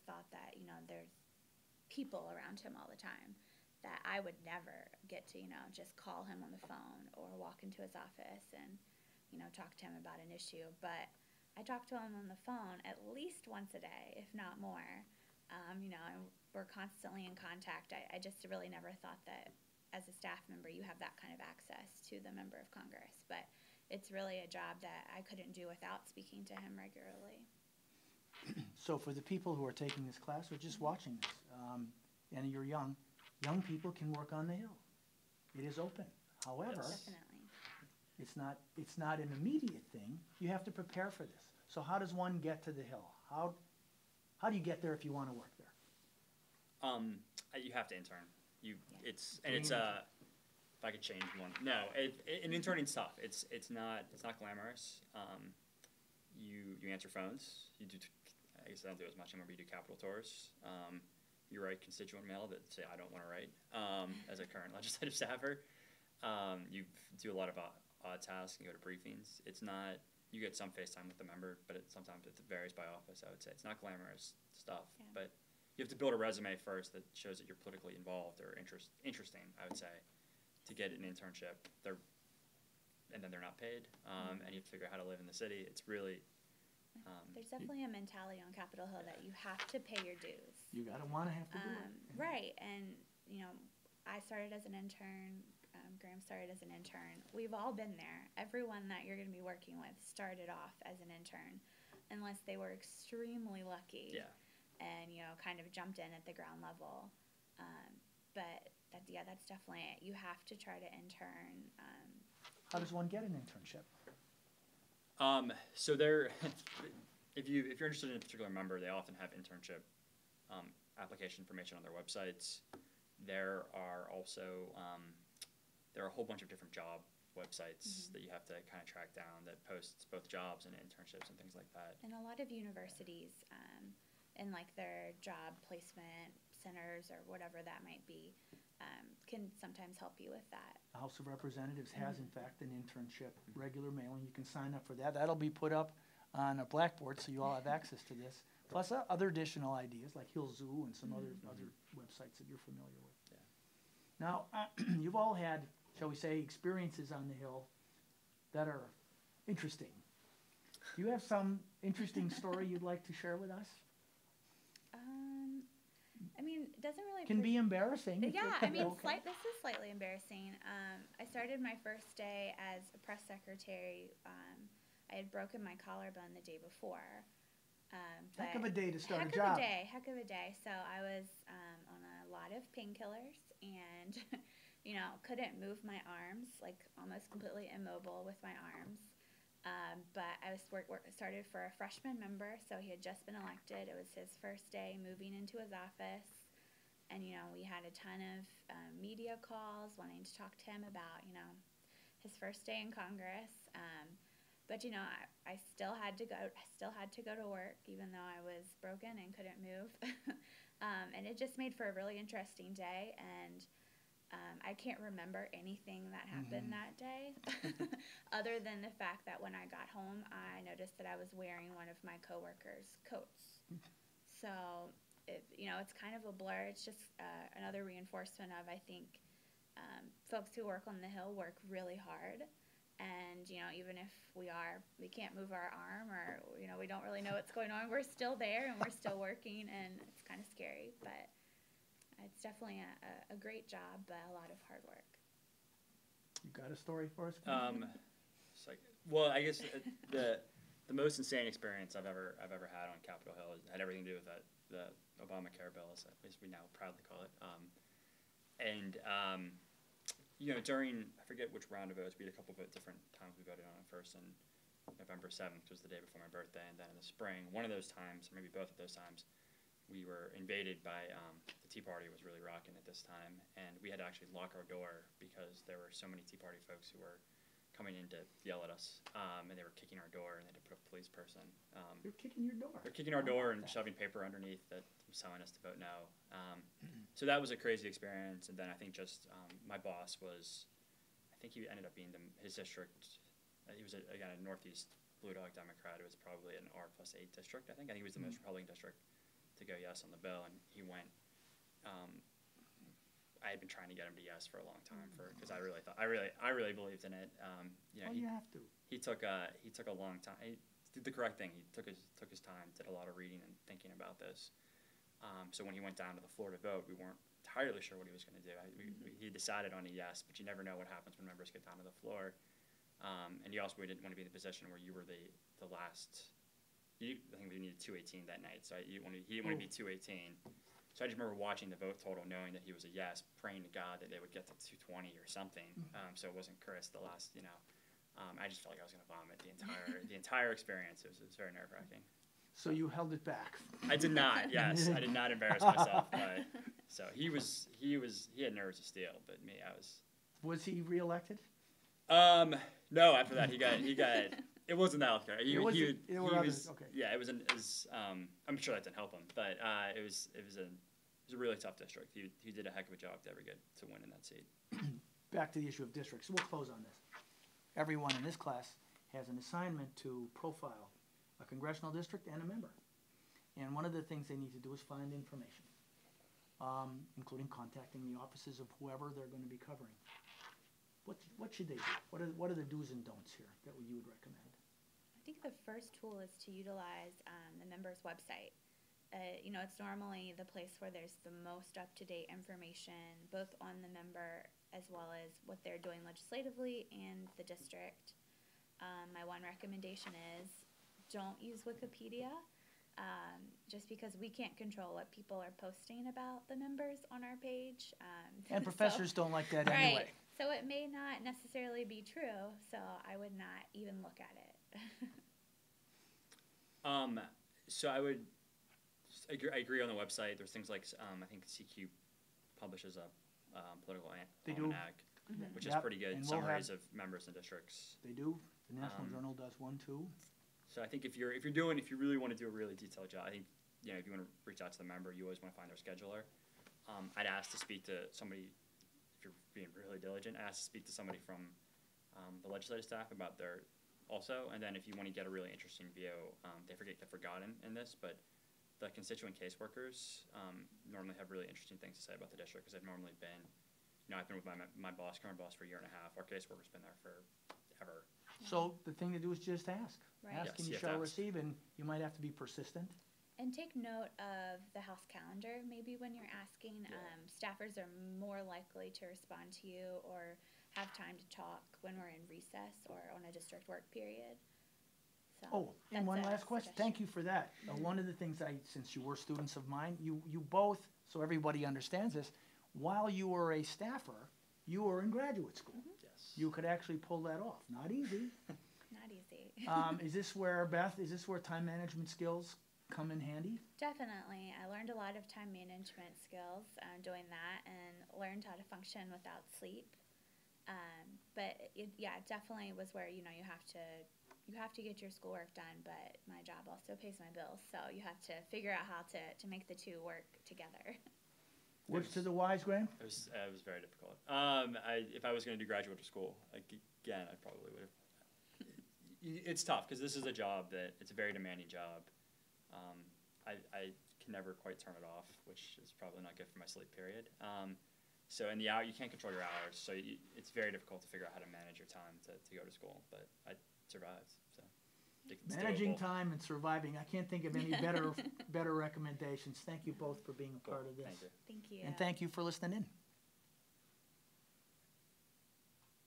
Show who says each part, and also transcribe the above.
Speaker 1: just thought that, there's people around him all the time, that I would never get to, just call him on the phone or walk into his office and, talk to him about an issue. But I talk to him on the phone at least once a day, if not more. And we're constantly in contact. I just really never thought that as a staff member you have that kind of access to the member of Congress. But it's really a job that I couldn't do without speaking to him regularly.
Speaker 2: So for the people who are taking this class or just watching this, and you're young people can work on the Hill. It is open. However,
Speaker 1: Definitely.
Speaker 2: it's not an immediate thing. You have to prepare for this. So how does one get to the Hill? How do you get there if you want to work there?
Speaker 3: You have to intern. It's
Speaker 2: If
Speaker 3: I could change one. No, and interning's tough. It's not glamorous. You answer phones. You do. I guess I don't do as much anymore, but you do Capitol tours. You write constituent mail that say I don't want to write as a current legislative staffer. You do a lot of odd tasks and go to briefings. It's not. You get some FaceTime with the member, but sometimes it varies by office. I would say it's not glamorous stuff, but you have to build a resume first that shows that you're politically involved or interesting. I would say to get an internship, and then they're not paid, and you have to figure out how to live in the city. It's really
Speaker 1: there's definitely a mentality on Capitol Hill that you have to pay your dues.
Speaker 2: You gotta want to have to do it.
Speaker 1: Right, and I started as an intern. Graham started as an intern. We've all been there. Everyone that you're going to be working with started off as an intern, unless they were extremely lucky.
Speaker 3: Yeah.
Speaker 1: And kind of jumped in at the ground level. But that's definitely it. You have to try to intern.
Speaker 2: How does one get an internship?
Speaker 3: So there, if you're interested in a particular member, they often have internship application information on their websites. There are also there are a whole bunch of different job websites that you have to kind of track down that posts both jobs and internships and things like that.
Speaker 1: And a lot of universities, in like their job placement centers or whatever that might be, can sometimes help you with that.
Speaker 2: The House of Representatives has, in fact, an internship regular mailing. You can sign up for that. That'll be put up on a blackboard, so you all have access to this. Plus other additional ideas like Hill Zoo and some other websites that you're familiar with.
Speaker 3: Yeah.
Speaker 2: Now, you've all had, shall we say, experiences on the Hill that are interesting. Do you have some interesting story you'd like to share with us?
Speaker 1: I mean, it doesn't really...
Speaker 2: Can be embarrassing.
Speaker 1: Yeah, I mean,
Speaker 2: okay.
Speaker 1: this is slightly embarrassing. I started my first day as a press secretary. I had broken my collarbone the day before.
Speaker 2: Heck of a day to start a
Speaker 1: job.
Speaker 2: job.
Speaker 1: Heck of a day. So I was on a lot of painkillers and, couldn't move my arms, like almost completely immobile with my arms. But I was started for a freshman member, so he had just been elected. It was his first day moving into his office. And, we had a ton of media calls wanting to talk to him about, his first day in Congress. But, I still had to go to work, even though I was broken and couldn't move. And it just made for a really interesting day. And I can't remember anything that happened that day, other than the fact that when I got home, I noticed that I was wearing one of my coworkers' coats. So, it's kind of a blur. It's just another reinforcement of, I think, folks who work on the Hill work really hard. And, even if we can't move our arm or, we don't really know what's going on, we're still there and we're still working, and it's kind of scary. But it's definitely a great job, but a lot of hard work.
Speaker 2: You got a story for us?
Speaker 3: I guess the most insane experience I've ever had on Capitol Hill had everything to do with the Obamacare bill, as we now proudly call it. During, I forget which round of votes, we had a couple of different times we voted on it. First, and November 7th was the day before my birthday, and then in the spring, one of those times, or maybe both of those times, we were invaded by the Tea Party was really rocking at this time, and we had to actually lock our door because there were so many Tea Party folks who were coming in to yell at us, and they were kicking our door, and they had to put a police person.
Speaker 2: They're kicking your door.
Speaker 3: They're kicking our door and shoving paper underneath that was telling us to vote no. So that was a crazy experience, and then I think just my boss was, I think he ended up being his district. He was again a Northeast Blue Dog Democrat. It was probably an R+8 district. I think he was the most Republican district to to go yes on the bill, and he went. I had been trying to get him to yes for a long time because I really believed in it. You know,
Speaker 2: Well, you have to.
Speaker 3: he took a long time. He did the correct thing. He took his time, did a lot of reading and thinking about this. So when he went down to the floor to vote, we weren't entirely sure what he was going to do. He decided on a yes, but you never know what happens when members get down to the floor. And you also didn't want to be in the position where you were the last. I think we needed 218 that night, so he didn't want to be 218. So I just remember watching the vote total, knowing that he was a yes, praying to God that they would get to 220 or something. So it wasn't Chris the last, I just felt like I was going to vomit the entire experience. It was very nerve wracking.
Speaker 2: So you held it back.
Speaker 3: I did not. Yes, I did not embarrass myself. So he had nerves of steel, but me, I was.
Speaker 2: Was he reelected?
Speaker 3: No. After that, he got. It wasn't the healthcare.
Speaker 2: There were others. Okay.
Speaker 3: Yeah, it was. I'm sure that didn't help him, but it was a really tough district. He did a heck of a job to win in that seat.
Speaker 2: Back to the issue of districts. We'll close on this. Everyone in this class has an assignment to profile a congressional district and a member. And one of the things they need to do is find information, including contacting the offices of whoever they're going to be covering. What should they do? What are the do's and don'ts here that you would recommend?
Speaker 1: I think the first tool is to utilize the member's website. It's normally the place where there's the most up-to-date information, both on the member as well as what they're doing legislatively and the district. My one recommendation is don't use Wikipedia, just because we can't control what people are posting about the members on our page.
Speaker 2: And professors don't like that
Speaker 1: right.
Speaker 2: anyway.
Speaker 1: So it may not necessarily be true, so I would not even look at it.
Speaker 3: So I agree on the website. There's things like I think CQ publishes a political almanac, which is pretty good.
Speaker 2: And
Speaker 3: Summaries of members and districts.
Speaker 2: They do. The National Journal does one too.
Speaker 3: So I think if you really want to do a really detailed job, I think if you want to reach out to the member, you always want to find their scheduler. I'd ask to speak to somebody if you're being really diligent. Ask to speak to somebody from the legislative staff about their also, and then if you want to get a really interesting view, they get forgotten in this, but the constituent caseworkers normally have really interesting things to say about the district because they've normally been, I've been with my current boss for a year and a half. Our caseworker's been there forever.
Speaker 2: So the thing to do is just ask.
Speaker 1: Right.
Speaker 2: Ask and you
Speaker 3: Yes,
Speaker 2: shall
Speaker 3: ask.
Speaker 2: receive, and you might have to be persistent.
Speaker 1: And take note of the house calendar maybe when you're asking. Staffers are more likely to respond to you or have time to talk when we're in recess or on a district work period. So
Speaker 2: Oh, and
Speaker 1: that's
Speaker 2: one
Speaker 1: a
Speaker 2: last question.
Speaker 1: suggestion.
Speaker 2: Thank you for that. One of the things since you were students of mine, you both, so everybody understands this, while you were a staffer, you were in graduate school.
Speaker 3: Yes.
Speaker 2: You could actually pull that off. Not easy.
Speaker 1: Not easy.
Speaker 2: Is this where, Beth, time management skills come in handy?
Speaker 1: Definitely. I learned a lot of time management skills doing that and learned how to function without sleep. But it definitely was where, you have to get your schoolwork done, but my job also pays my bills. So you have to figure out how to make the two work together.
Speaker 2: Words to the wise, Graham?
Speaker 3: It was very difficult. If I was going to do graduate school, again, I probably would have. It's tough because this is a job it's a very demanding job. I can never quite turn it off, which is probably not good for my sleep period. So in the hour, you can't control your hours, so it's very difficult to figure out how to manage your time to go to school. But I survived. So it's
Speaker 2: Managing
Speaker 3: doable.
Speaker 2: time and surviving. I can't think of any better recommendations. Thank you both for being a part of this.
Speaker 3: Thank you.
Speaker 1: Thank you.
Speaker 2: And thank you for listening in.